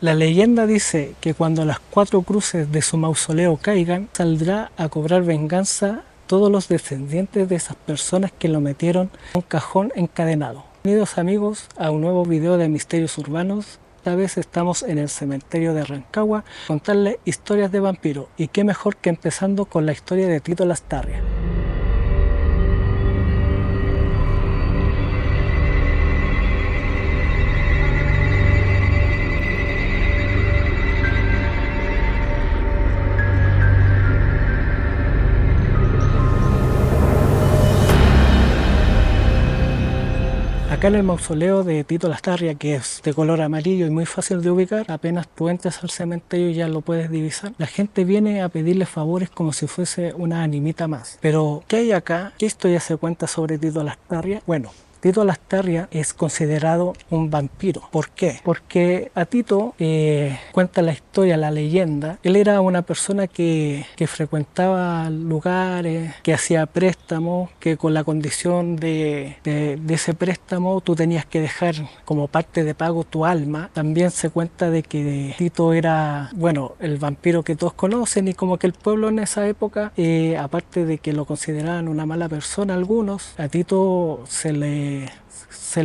La leyenda dice que cuando las 4 cruces de su mausoleo caigan, saldrá a cobrar venganza todos los descendientes de esas personas que lo metieron en un cajón encadenado. Bienvenidos amigos a un nuevo video de Misterios Urbanos. Esta vez estamos en el cementerio de Rancagua, contarles historias de vampiros, y qué mejor que empezando con la historia de Tito Lastarria. Acá en el mausoleo de Tito Lastarria, que es de color amarillo y muy fácil de ubicar, apenas tú entras al cementerio ya lo puedes divisar. La gente viene a pedirle favores como si fuese una animita más. Pero, ¿qué hay acá? ¿Qué historia se cuenta sobre Tito Lastarria? Bueno, Tito Lastarria es considerado un vampiro. ¿Por qué? Porque a Tito, cuenta la historia, la leyenda, él era una persona que frecuentaba lugares, que hacía préstamos, que con la condición de ese préstamo tú tenías que dejar como parte de pago tu alma. También se cuenta de que Tito era, bueno, el vampiro que todos conocen, y como que el pueblo en esa época, aparte de que lo consideraban una mala persona algunos, a Tito se le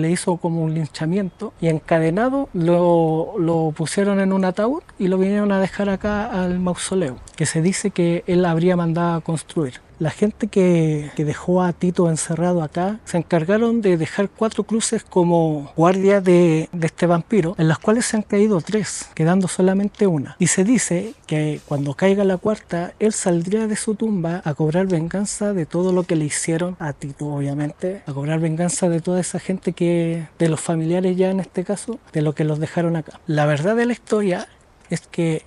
hizo como un linchamiento y encadenado lo pusieron en un ataúd y lo vinieron a dejar acá al mausoleo, que se dice que él habría mandado a construir. La gente que dejó a Tito encerrado acá se encargaron de dejar 4 cruces como guardia de este vampiro, en las cuales se han caído 3, quedando solamente una. Y se dice que cuando caiga la 4ª, él saldría de su tumba a cobrar venganza de todo lo que le hicieron a Tito, obviamente, a cobrar venganza de toda esa gente de los familiares ya en este caso, de lo que los dejaron acá. La verdad de la historia es que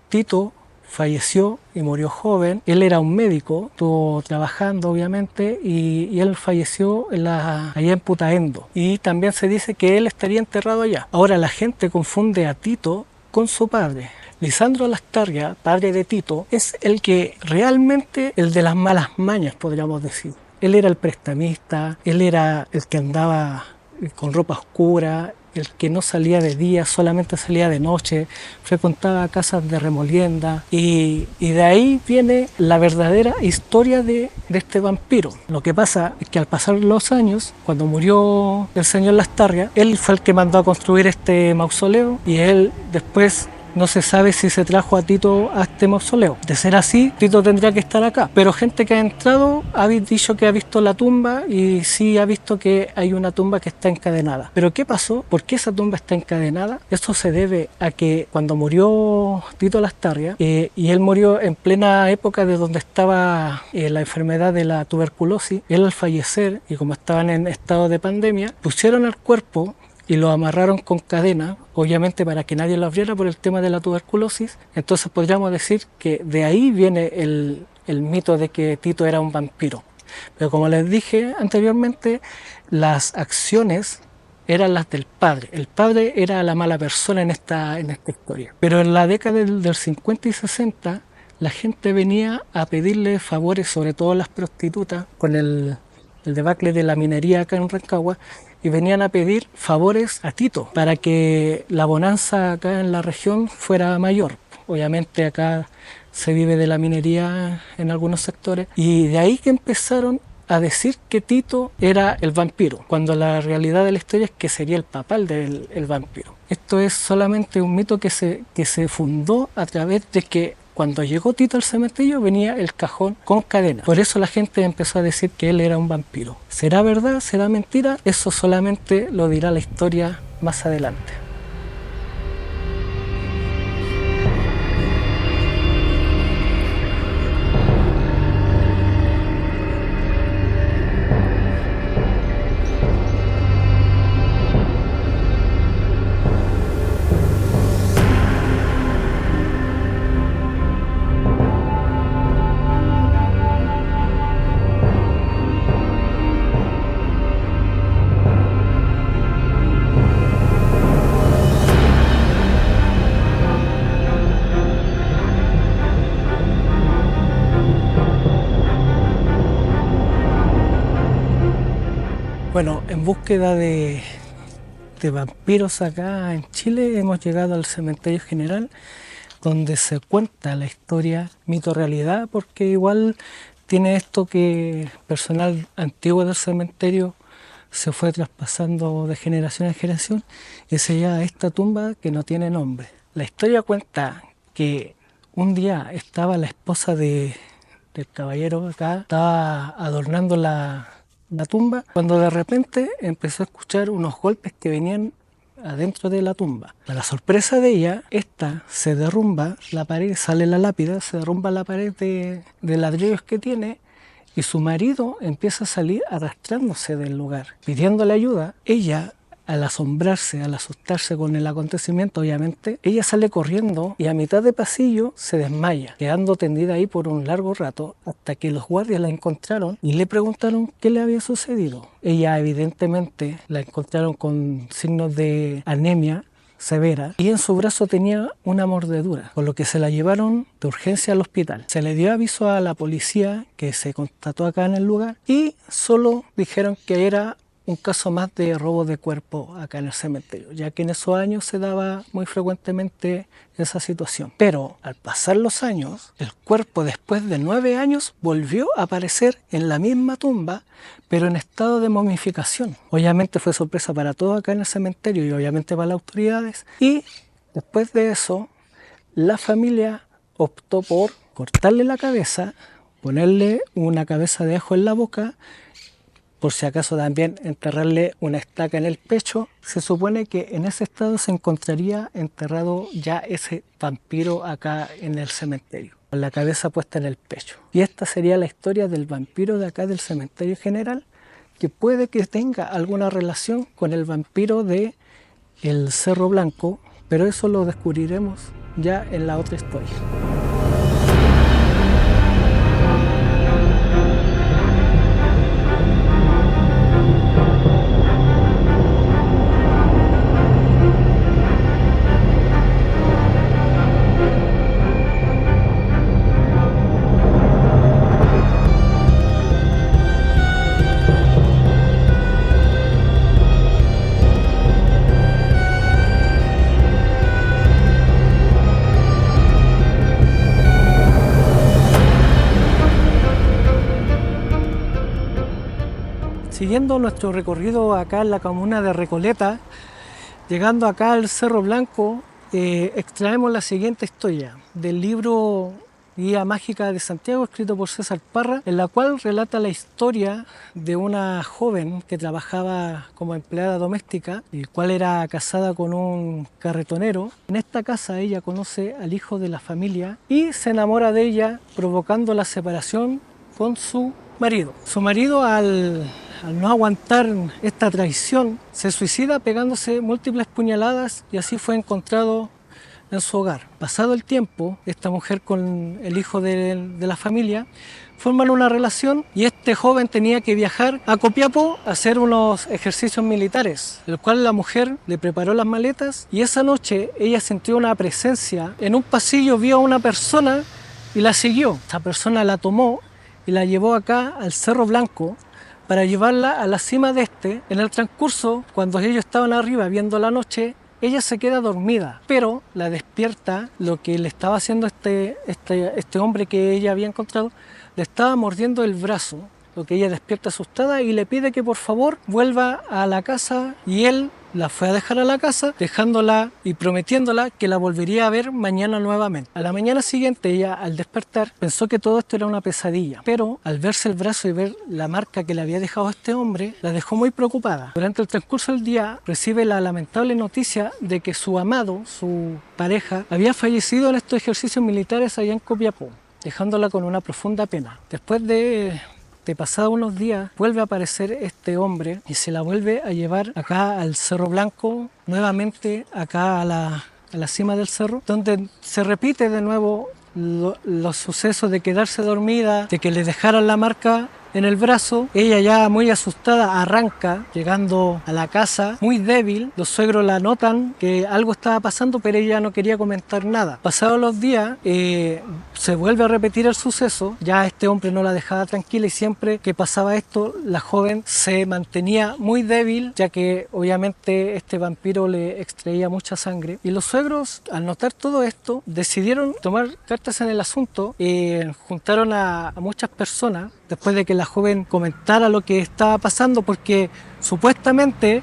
Tito falleció y murió joven. Él era un médico, estuvo trabajando obviamente, y él falleció allá en Putaendo. Y también se dice que él estaría enterrado allá. Ahora la gente confunde a Tito con su padre. Lisandro Lastarria, padre de Tito, es el que realmente, el de las malas mañas, podríamos decir. Él era el prestamista, él era el que andaba con ropa oscura, el que no salía de día, solamente salía de noche, frecuentaba casas de remolienda, y de ahí viene la verdadera historia de este vampiro. Lo que pasa es que al pasar los años, cuando murió el señor Lastarria, él fue el que mandó a construir este mausoleo, y él después no se sabe si se trajo a Tito a este mausoleo. De ser así, Tito tendría que estar acá. Pero gente que ha entrado ha dicho que ha visto la tumba, y sí ha visto que hay una tumba que está encadenada. ¿Pero qué pasó? ¿Por qué esa tumba está encadenada? Esto se debe a que cuando murió Tito Lastarria, y él murió en plena época de donde estaba la enfermedad de la tuberculosis, él al fallecer, y como estaban en estado de pandemia, pusieron el cuerpo y lo amarraron con cadena, obviamente para que nadie lo abriera por el tema de la tuberculosis. Entonces podríamos decir que de ahí viene el mito de que Tito era un vampiro. Pero como les dije anteriormente, las acciones eran las del padre. El padre era la mala persona en esta historia. Pero en la década del 50 y 60, la gente venía a pedirle favores, sobre todo las prostitutas, con el debacle de la minería acá en Rancagua, y venían a pedir favores a Tito para que la bonanza acá en la región fuera mayor. Obviamente acá se vive de la minería en algunos sectores, y de ahí que empezaron a decir que Tito era el vampiro, cuando la realidad de la historia es que sería el papá del vampiro. Esto es solamente un mito que se fundó a través de que cuando llegó Tito al cementerio venía el cajón con cadena. Por eso la gente empezó a decir que él era un vampiro. ¿Será verdad? ¿Será mentira? Eso solamente lo dirá la historia más adelante. Bueno, en búsqueda de de vampiros acá en Chile hemos llegado al Cementerio General, donde se cuenta la historia mito-realidad, porque igual tiene esto que personal antiguo del cementerio se fue traspasando de generación en generación y se llama esta tumba que no tiene nombre. La historia cuenta que un día estaba la esposa del caballero acá, estaba adornando la tumba, cuando de repente empezó a escuchar unos golpes que venían adentro de la tumba. Para la sorpresa de ella, esta se derrumba la pared, sale la lápida, se derrumba la pared de ladrillos que tiene y su marido empieza a salir arrastrándose del lugar, pidiéndole ayuda. Ella, al asombrarse, al asustarse con el acontecimiento, obviamente, ella sale corriendo y a mitad de pasillo se desmaya, quedando tendida ahí por un largo rato, hasta que los guardias la encontraron y le preguntaron qué le había sucedido. Ella evidentemente la encontraron con signos de anemia severa y en su brazo tenía una mordedura, por lo que se la llevaron de urgencia al hospital. Se le dio aviso a la policía que se constató acá en el lugar y solo dijeron que era un caso más de robo de cuerpo acá en el cementerio, ya que en esos años se daba muy frecuentemente esa situación. Pero al pasar los años, el cuerpo después de 9 años volvió a aparecer en la misma tumba, pero en estado de momificación. Obviamente fue sorpresa para todos acá en el cementerio y obviamente para las autoridades. Y después de eso, la familia optó por cortarle la cabeza, ponerle una cabeza de ajo en la boca, por si acaso también enterrarle una estaca en el pecho. Se supone que en ese estado se encontraría enterrado ya ese vampiro acá en el cementerio, con la cabeza puesta en el pecho. Y esta sería la historia del vampiro de acá del Cementerio General, que puede que tenga alguna relación con el vampiro de el Cerro Blanco, pero eso lo descubriremos ya en la otra historia. Siguiendo nuestro recorrido acá en la comuna de Recoleta, llegando acá al Cerro Blanco, extraemos la siguiente historia del libro Guía Mágica de Santiago, escrito por César Parra, en la cual relata la historia de una joven que trabajaba como empleada doméstica, el cual era casada con un carretonero. En esta casa ella conoce al hijo de la familia y se enamora de ella, provocando la separación con su marido. Su marido, al no aguantar esta traición, se suicida pegándose múltiples puñaladas y así fue encontrado en su hogar. Pasado el tiempo, esta mujer con el hijo de la familia forman una relación y este joven tenía que viajar a Copiapó a hacer unos ejercicios militares, el cual la mujer le preparó las maletas y esa noche ella sintió una presencia. En un pasillo vio a una persona y la siguió. Esta persona la tomó y la llevó acá al Cerro Blanco para llevarla a la cima de este. En el transcurso, cuando ellos estaban arriba viendo la noche, ella se queda dormida, pero la despierta lo que le estaba haciendo este hombre que ella había encontrado, le estaba mordiendo el brazo, lo que ella despierta asustada y le pide que por favor vuelva a la casa y él la fue a dejar a la casa, dejándola y prometiéndola que la volvería a ver mañana nuevamente. A la mañana siguiente ella, al despertar, pensó que todo esto era una pesadilla, pero al verse el brazo y ver la marca que le había dejado este hombre, la dejó muy preocupada. Durante el transcurso del día recibe la lamentable noticia de que su amado, su pareja, había fallecido en estos ejercicios militares allá en Copiapó, dejándola con una profunda pena. Después de pasados unos días, vuelve a aparecer este hombre y se la vuelve a llevar acá al Cerro Blanco, nuevamente acá a la cima del cerro, donde se repite de nuevo los sucesos de quedarse dormida, de que le dejaran la marca en el brazo. Ella, ya muy asustada, arranca, llegando a la casa muy débil. Los suegros la notan que algo estaba pasando, pero ella no quería comentar nada. Pasados los días, se vuelve a repetir el suceso. Ya este hombre no la dejaba tranquila y siempre que pasaba esto, la joven se mantenía muy débil, ya que obviamente este vampiro le extraía mucha sangre. Y los suegros, al notar todo esto, decidieron tomar cartas en el asunto. Juntaron a muchas personas después de que la joven comentara lo que estaba pasando, porque supuestamente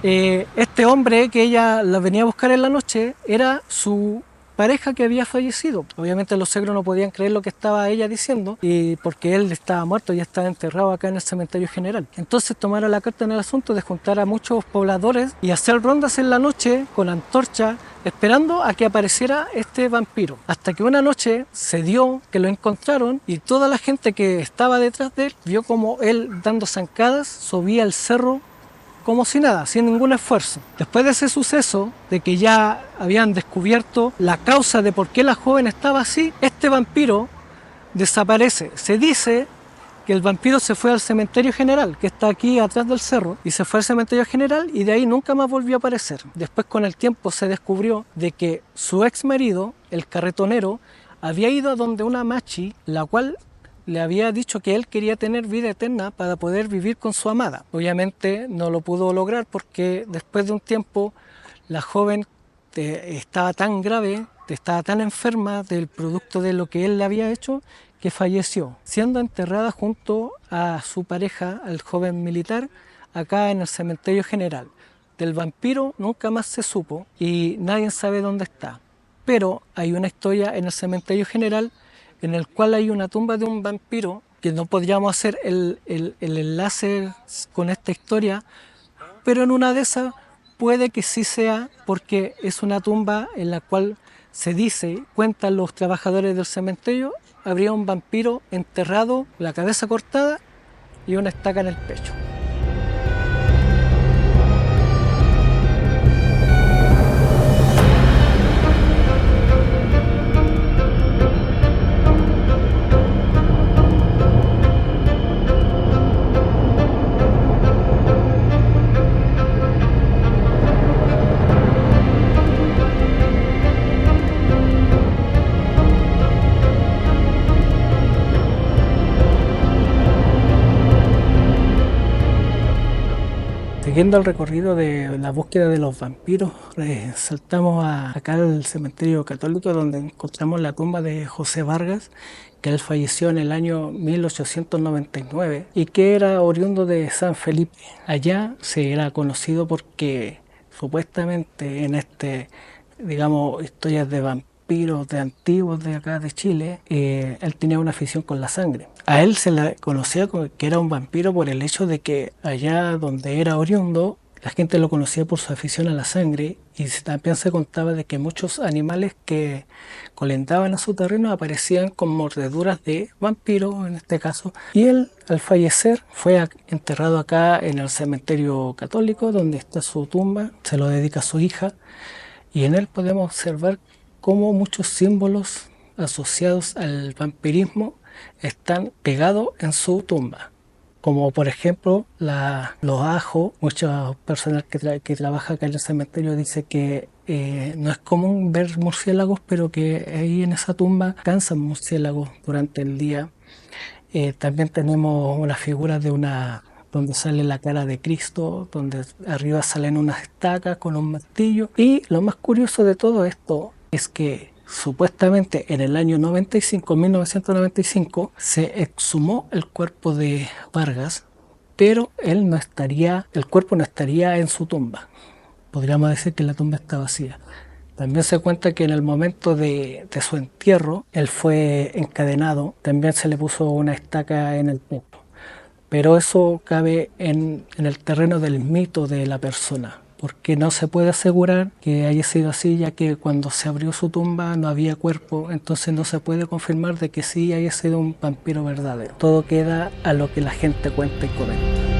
este hombre que ella la venía a buscar en la noche era su pareja que había fallecido. Obviamente los suegros no podían creer lo que estaba ella diciendo, y porque él estaba muerto, ya estaba enterrado acá en el cementerio general. Entonces tomaron la carta en el asunto de juntar a muchos pobladores y hacer rondas en la noche con antorcha, esperando a que apareciera este vampiro. Hasta que una noche se dio que lo encontraron y toda la gente que estaba detrás de él vio como él, dando zancadas, subía el cerro como si nada, sin ningún esfuerzo. Después de ese suceso, de que ya habían descubierto la causa de por qué la joven estaba así, este vampiro desaparece. Se dice que el vampiro se fue al cementerio general, que está aquí atrás del cerro, y se fue al cementerio general y de ahí nunca más volvió a aparecer. Después, con el tiempo, se descubrió de que su ex marido, el carretonero, había ido a donde una machi, la cual le había dicho que él quería tener vida eterna para poder vivir con su amada. Obviamente no lo pudo lograr porque después de un tiempo la joven estaba tan grave, estaba tan enferma del producto de lo que él le había hecho, que falleció, siendo enterrada junto a su pareja, al joven militar, acá en el cementerio general. Del vampiro nunca más se supo y nadie sabe dónde está. Pero hay una historia en el cementerio general en el cual hay una tumba de un vampiro, que no podríamos hacer el enlace con esta historia, pero en una de esas puede que sí sea, porque es una tumba en la cual se dice, cuentan los trabajadores del cementerio, habría un vampiro enterrado, la cabeza cortada y una estaca en el pecho. Siguiendo el recorrido de la búsqueda de los vampiros, saltamos acá al cementerio católico, donde encontramos la tumba de José Vargas, que él falleció en el año 1899 y que era oriundo de San Felipe. Allá se era conocido porque supuestamente en historias de vampiros de antiguos de acá de Chile, él tenía una afición con la sangre. A él se le conocía como que era un vampiro por el hecho de que allá donde era oriundo, la gente lo conocía por su afición a la sangre, y también se contaba de que muchos animales que colindaban a su terreno aparecían con mordeduras de vampiro, en este caso. Y él, al fallecer, fue enterrado acá en el cementerio católico, donde está su tumba, se lo dedica a su hija, y en él podemos observar cómo muchos símbolos asociados al vampirismo están pegados en su tumba, como por ejemplo los ajos. Muchas personas que trabajan acá en el cementerio dicen que no es común ver murciélagos, pero que ahí en esa tumba cansan murciélagos durante el día. También tenemos una figura donde sale la cara de Cristo, donde arriba salen unas estacas con un martillo. Y lo más curioso de todo esto es que supuestamente en el año 1995, se exhumó el cuerpo de Vargas, pero el cuerpo no estaría en su tumba. Podríamos decir que la tumba está vacía. También se cuenta que en el momento de su entierro, él fue encadenado, también se le puso una estaca en el pecho. Pero eso cabe en el terreno del mito de la persona, porque no se puede asegurar que haya sido así, ya que cuando se abrió su tumba no había cuerpo, entonces no se puede confirmar de que sí haya sido un vampiro verdadero. Todo queda a lo que la gente cuenta y comenta.